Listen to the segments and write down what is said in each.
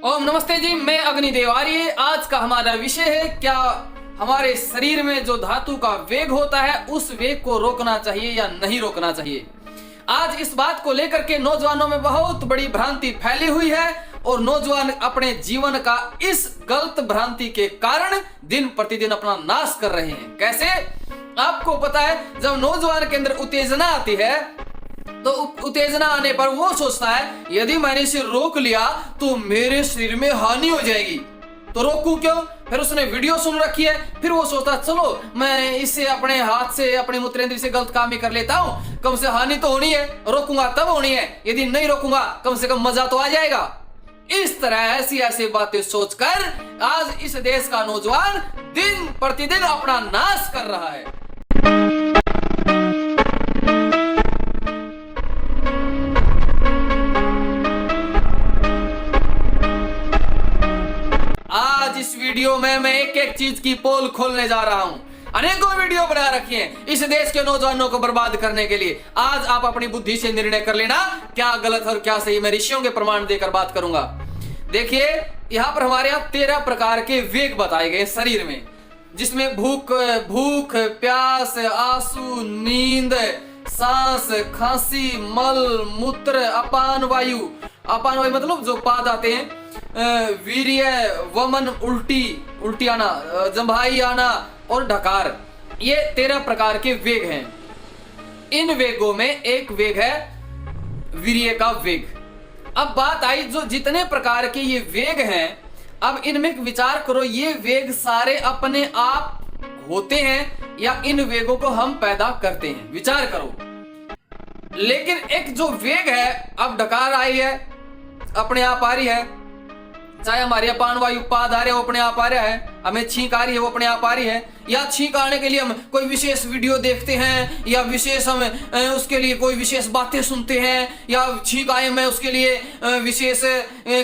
ओम नमस्ते जी, मैं अग्निदेव आर्य। आज का हमारा विषय है क्या हमारे शरीर में जो धातु का वेग होता है उस वेग को रोकना चाहिए या नहीं रोकना चाहिए। आज इस बात को लेकर के नौजवानों में बहुत बड़ी भ्रांति फैली हुई है और नौजवान अपने जीवन का इस गलत भ्रांति के कारण दिन प्रतिदिन अपना नाश कर रहे हैं। कैसे? आपको पता है, जब नौजवान के अंदर उत्तेजना आती है तो उत्तेजना आने पर वो सोचता है यदि मैंने इसे रोक लिया तो मेरे शरीर में हानि हो जाएगी, तो रोकूं क्यों। फिर उसने वीडियो सुन रखी है, फिर वो सोचता चलो मैं इससे अपने हाथ से अपने मूत्रेंद्र से गलत काम ही कर लेता हूं, कम से हानि तो होनी है, रोकूंगा तब होनी है, यदि नहीं रोकूंगा कम से कम मजा तो आ जाएगा। इस तरह ऐसी बातें सोचकर आज इस देश का नौजवान दिन प्रतिदिन अपना नाश कर रहा है। आज इस वीडियो में मैं एक एक चीज की पोल खोलने जा रहा हूं। अनेकों वीडियो बना रखी हैं इस देश के नौजवानों को बर्बाद करने के लिए। आज आप अपनी बुद्धि से निर्णय कर लेना क्या गलत और क्या सही। मैं ऋषियों के प्रमाण देकर बात करूंगा। देखिए, यहां पर हमारे यहां 13 प्रकार के वेग बताए गए शरीर में, जिसमें भूख, प्यास, आंसू, नींद, सांस, खांसी, मल, मूत्र, अपान वायु मतलब जो पाद आते हैं, वीर्य, वमन, उल्टी आना, जंभाई आना और ढकार। ये 13 प्रकार के वेग हैं। इन वेगों में एक वेग है वीर्य का वेग। अब बात आई जो जितने प्रकार के ये वेग हैं, अब इनमें विचार करो, ये वेग सारे अपने आप होते हैं या इन वेगों को हम पैदा करते हैं? विचार करो। लेकिन एक जो वेग है, अब ढकार आई है, अपने आप आ रही है, चाहे हमारे अपान वायु पाद आ रहे वो अपने आप आ रहा है, हमें छींक आ रही है वो अपने आप आ रही है, या छींक आने के लिए हम कोई विशेष वीडियो देखते हैं या विशेष हम उसके लिए कोई विशेष बातें सुनते हैं, या छींक आए में उसके लिए विशेष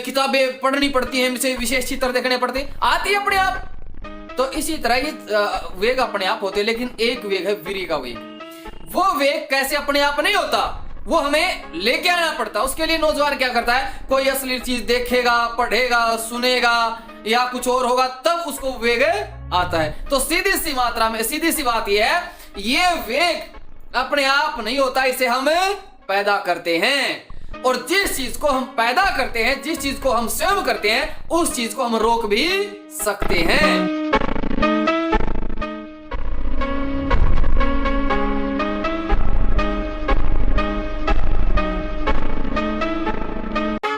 किताबें पढ़नी पड़ती हैं, विशेष चित्र देखने पड़ते हैं, आती है अपने आप। तो इसी तरह ये वेग अपने आप होते हैं। लेकिन एक वेग है वीर्य का वेग। वो वेग कैसे अपने आप नहीं होता, वो हमें लेके आना पड़ता। उसके लिए नौजवान क्या करता है, कोई अश्लील चीज देखेगा, पढ़ेगा, सुनेगा या कुछ और होगा, तब उसको वेग आता है। तो सीधी सी बात यह है, ये वेग अपने आप नहीं होता, इसे हम पैदा करते हैं। और जिस चीज को हम पैदा करते हैं, जिस चीज को हम स्वयं करते हैं, उस चीज को हम रोक भी सकते हैं।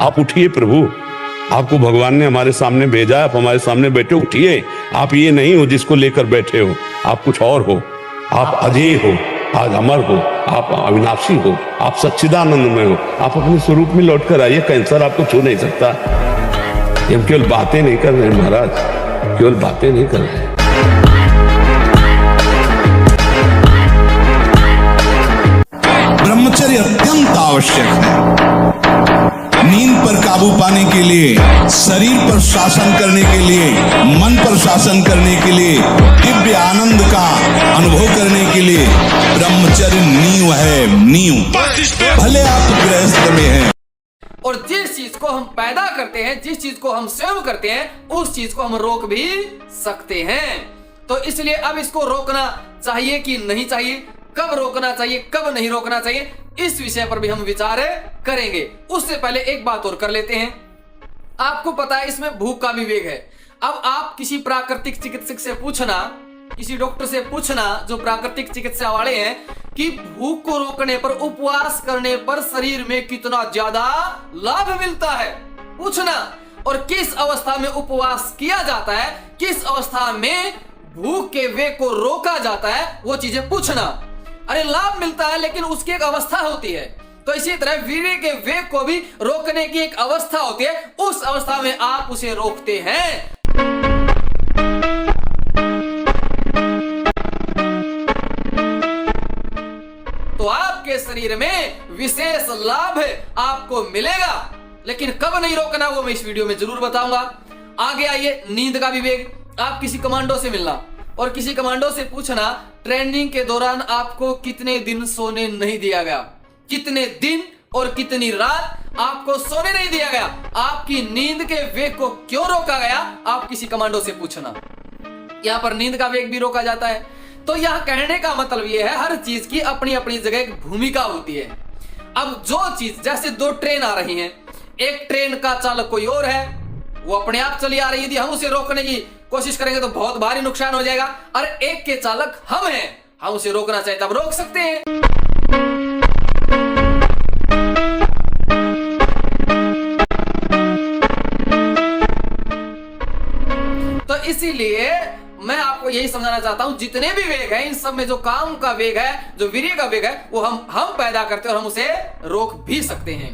आप उठिए प्रभु, आपको भगवान ने हमारे सामने भेजा, आप हमारे सामने बैठे, उठिए। आप ये नहीं हो जिसको लेकर बैठे हो, आप कुछ और हो। आप अजय हो, आज अमर हो, आप अविनाशी हो, आप सच्चिदानंद में हो। आप अपने स्वरूप में लौट कर आइए। कैंसर आपको छू नहीं सकता। हम केवल बातें नहीं कर रहे महाराज, केवल बातें नहीं कर रहे। ब्रह्मचर्य अत्यंत आवश्यक है। नींद पर काबू पाने के लिए, शरीर पर शासन करने के लिए, मन पर शासन करने के लिए, दिव्य आनंद का अनुभव करने के लिए ब्रह्मचर्य नींव है, नींव। भले आप गृहस्थ में हैं। और जिस चीज को हम पैदा करते हैं, जिस चीज को हम स्वयं करते हैं, उस चीज को हम रोक भी सकते हैं। तो इसलिए अब इसको रोकना चाहिए कि नहीं चाहिए, कब रोकना चाहिए, कब नहीं रोकना चाहिए, इस विषय पर भी हम विचार करेंगे। उससे पहले एक बात और कर लेते हैं। आपको पता है इसमें भूख का भी वेग है। अब आप किसी प्राकृतिक चिकित्सक से पूछना, किसी डॉक्टर से पूछना जो प्राकृतिक चिकित्सा वाले हैं, कि भूख को रोकने पर, उपवास करने पर शरीर में कितना ज्यादा लाभ मिलता है, पूछना। और किस अवस्था में उपवास किया जाता है, किस अवस्था में भूख के वेग को रोका जाता है, वो चीजें पूछना। अरे लाभ मिलता है, लेकिन उसकी एक अवस्था होती है। तो इसी तरह वीर्य के वेग को भी रोकने की एक अवस्था होती है। उस अवस्था में आप उसे रोकते हैं। तो आपके शरीर में विशेष लाभ आपको मिलेगा। लेकिन कब नहीं रोकना वो मैं इस वीडियो में जरूर बताऊंगा। आगे आइए, नींद का भी वेग। आप किसी कमांडो से मिलना और किसी कमांडो से पूछना ट्रेनिंग के दौरान आपको कितने दिन सोने नहीं दिया गया, कितने दिन और कितनी रात आपको सोने नहीं दिया गया, आपकी नींद के वेग को क्यों रोका गया, आप किसी कमांडो से पूछना। यहां पर नींद का वेग भी रोका जाता है। तो यह कहने का मतलब यह है, हर चीज की अपनी अपनी जगह एक भूमिका होती है। अब जो चीज, जैसे दो ट्रेन आ रही हैं, एक ट्रेन का चालक कोई और है, वो अपने आप चली आ रही है, यदि हम उसे रोकने की कोशिश करेंगे तो बहुत भारी नुकसान हो जाएगा। और एक के चालक हम हैं, हम उसे रोकना चाहे तब रोक सकते हैं। तो इसीलिए मैं आपको यही समझाना चाहता हूं, जितने भी वेग हैं, इन सब में जो काम का वेग है, जो वीर्य का वेग है, वो हम पैदा करते हैं और हम उसे रोक भी सकते हैं।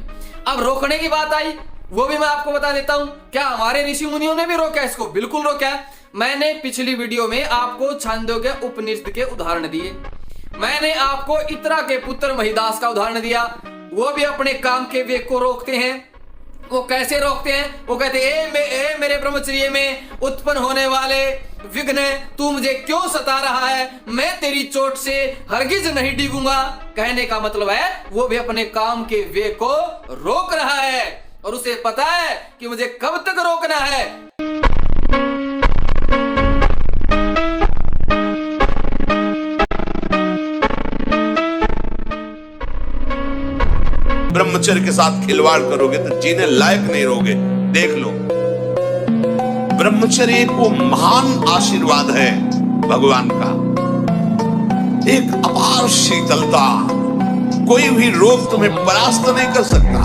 अब रोकने की बात आई, वो भी मैं आपको बता देता हूं। क्या हमारे ऋषि मुनियों ने भी रोका है इसको? बिल्कुल रोका है। मैंने पिछली वीडियो में आपको छांदोग्य उपनिषद के उदाहरण दिए, मैंने आपको इत्रा के पुत्र महिदास का उदाहरण दिया। वो भी अपने काम के वेग को रोकते हैं। वो कैसे रोकते हैं? वो कहते हैं, ए मेरे ब्रह्मचर्य में उत्पन्न होने वाले विघ्न, तू मुझे क्यों सता रहा है, मैं तेरी चोट से हरगिज नहीं डिगूंगा। कहने का मतलब है, वो भी अपने काम के वेग को रोक रहा है और उसे पता है कि मुझे कब तक रोकना है। ब्रह्मचर्य के साथ खिलवाड़ करोगे तो जीने लायक नहीं रहोगे। देख लो, ब्रह्मचर्य को महान आशीर्वाद है भगवान का, एक अपार शीतलता, कोई भी रोग तुम्हें परास्त नहीं कर सकता,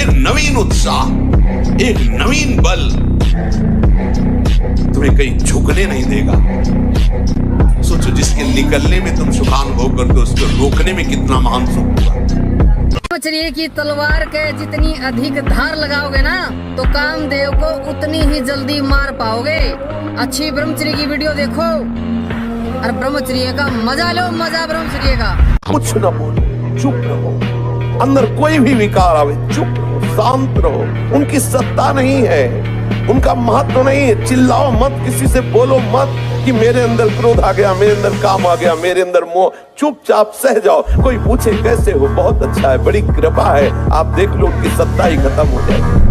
एक नवीन उत्साह, एक नवीन बल तुम्हें कहीं झुकने नहीं देगा। सोचो, जिसके निकलने में तुम सुखानुभव करते हो, उसको रोकने में कितना महान सुख होगा। ब्रह्मचर्य की तलवार के जितनी अधिक धार लगाओगे ना, तो कामदेव को उतनी ही जल्दी मार पाओगे। अच्छी ब्रह्मचर्य की वीडियो देखो और ब्रह्मचर्य का मजा लो, मजा ब्रह्मचर्य का। कुछ न बोलो, चुप रहो, अंदर कोई भी विकार आवे चुप रहो, शांत रहो। उनकी सत्ता नहीं है, उनका महत्व नहीं है। चिल्लाओ मत, किसी से बोलो मत कि मेरे अंदर क्रोध आ गया, मेरे अंदर काम आ गया, मेरे अंदर मोह। चुपचाप सह जाओ। कोई पूछे कैसे हो, बहुत अच्छा है, बड़ी कृपा है, आप देख लो, उनकी सत्ता ही खत्म हो जाएगी।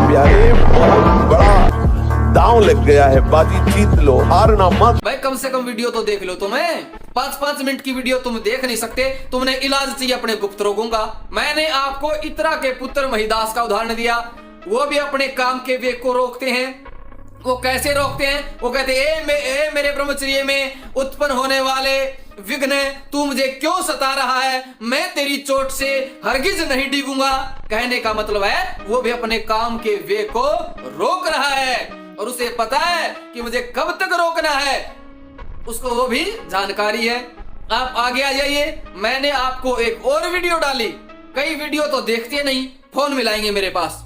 प्यारे, बहुत बड़ा दांव लग गया है, बाजी जीत लो, हारना मत। भाई कम से कम वीडियो तो देख लो। तुम्हें 5-5 मिनट की वीडियो तुम देख नहीं सकते, तुमने इलाज चाहिए अपने गुप्त रोगों का। मैंने आपको इत्रा के पुत्र महिदास का उदाहरण दिया। वो भी अपने काम के वेग को रोकते हैं। वो कैसे रोकते हैं? वो कहते हैं, ए मेरे ब्रह्मचर्य में उत्पन्न होने वाले विघ्न, तू मुझे क्यों सता रहा है, मैं तेरी चोट से हरगिज नहीं डिगूंगा। कहने का मतलब है, वो भी अपने काम के वेग को रोक रहा है और उसे पता है कि मुझे कब तक रोकना है, उसको वो भी जानकारी है। आप आगे आ जाइए। मैंने आपको एक और वीडियो डाली, कई वीडियो तो देखते नहीं, फोन मिलाएंगे मेरे पास,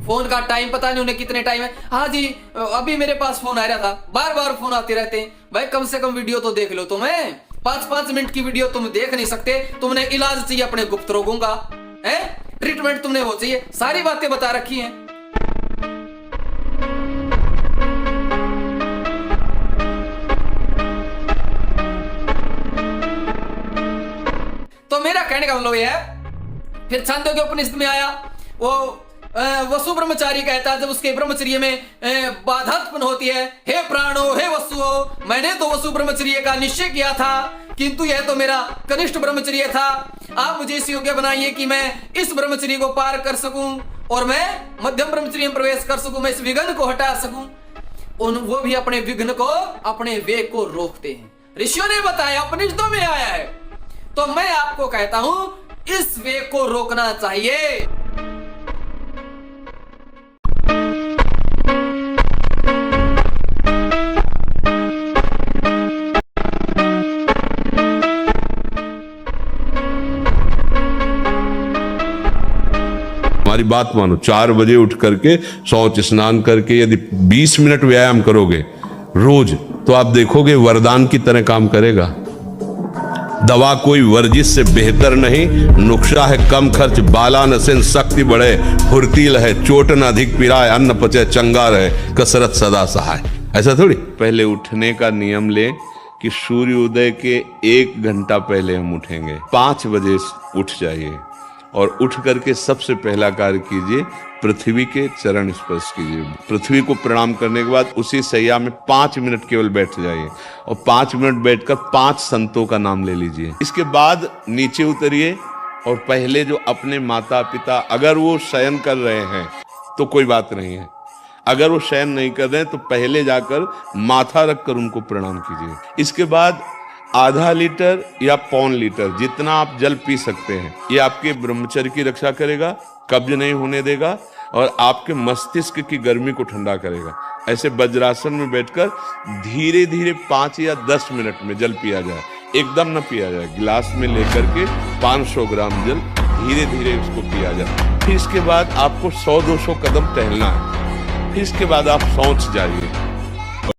फोन का टाइम पता नहीं उन्हें कितने टाइम है। हाँ जी, अभी मेरे पास फोन आ रहा था, बार बार फोन आते रहते हैं। भाई कम से कम वीडियो तो देख लो। तुम्हें 5-5 मिनट की वीडियो तुम देख नहीं सकते, तुमने इलाज चाहिए अपने गुप्त रोगों का, है ट्रीटमेंट तुमने वो चाहिए, सारी बातें बता रखी हैं। तो मेरा कहने का मतलब यह है, फिर छांदोग्य उपनिषद में आया, वो वसु ब्रह्मचारी कहता है, जब उसके ब्रह्मचर्य में बाधा उत्पन्न होती है, हे प्राणो, हे वसुओ, मैंने तो वसु ब्रह्मचर्य का निश्चय किया था, किंतु यह तो मेरा कनिष्ठ ब्रह्मचर्य था। आप मुझे इस योग्य बनाइए कि मैं इस ब्रह्मचर्य को पार कर सकूं और मैं मध्यम ब्रह्मचर्य में प्रवेश कर सकूं, मैं इस विघ्न को हटा सकूं। वो भी अपने विघ्न को, अपने वेग को रोकते हैं। ऋषियों ने बताया, उपनिषदों में आया है। तो मैं आपको कहता हूं, इस वेग को रोकना चाहिए। हमारी बात मानो, 4 बजे उठ करके शौच स्नान करके यदि 20 मिनट व्यायाम करोगे रोज, तो आप देखोगे वरदान की तरह काम करेगा। दवा कोई वर्जिश से बेहतर नहीं, नुस्खा है कम खर्च, बाला नसेन शक्ति बढ़े, फुर्तील है, चोट न अधिक पिराए, अन्न पचे चंगा रहे, कसरत सदा सहाय। ऐसा थोड़ी। पहले उठने का नियम ले कि सूर्योदय के 1 घंटा पहले हम उठेंगे। 5 बजे उठ जाइए और उठ करके सबसे पहला कार्य कीजिए, पृथ्वी के चरण स्पर्श कीजिए। पृथ्वी को प्रणाम करने के बाद उसी सैया में 5 मिनट केवल बैठ जाइए और 5 मिनट बैठकर 5 संतों का नाम ले लीजिए। इसके बाद नीचे उतरिए और पहले जो अपने माता पिता, अगर वो शयन कर रहे हैं तो कोई बात नहीं है, अगर वो शयन नहीं कर रहे हैं तो पहले जाकर माथा रखकर उनको प्रणाम कीजिए। इसके बाद आधा लीटर या 1.25 लीटर जितना आप जल पी सकते हैं, ये आपके ब्रह्मचर्य की रक्षा करेगा, कब्ज नहीं होने देगा और आपके मस्तिष्क की गर्मी को ठंडा करेगा। ऐसे वज्रासन में बैठकर धीरे धीरे 5 या 10 मिनट में जल पिया जाए, एकदम न पिया जाए। गिलास में लेकर के 500 ग्राम जल धीरे धीरे उसको पिया जाए। फिर इसके बाद आपको 100-200 कदम टहलना है। फिर इसके बाद आप सोच जाइए।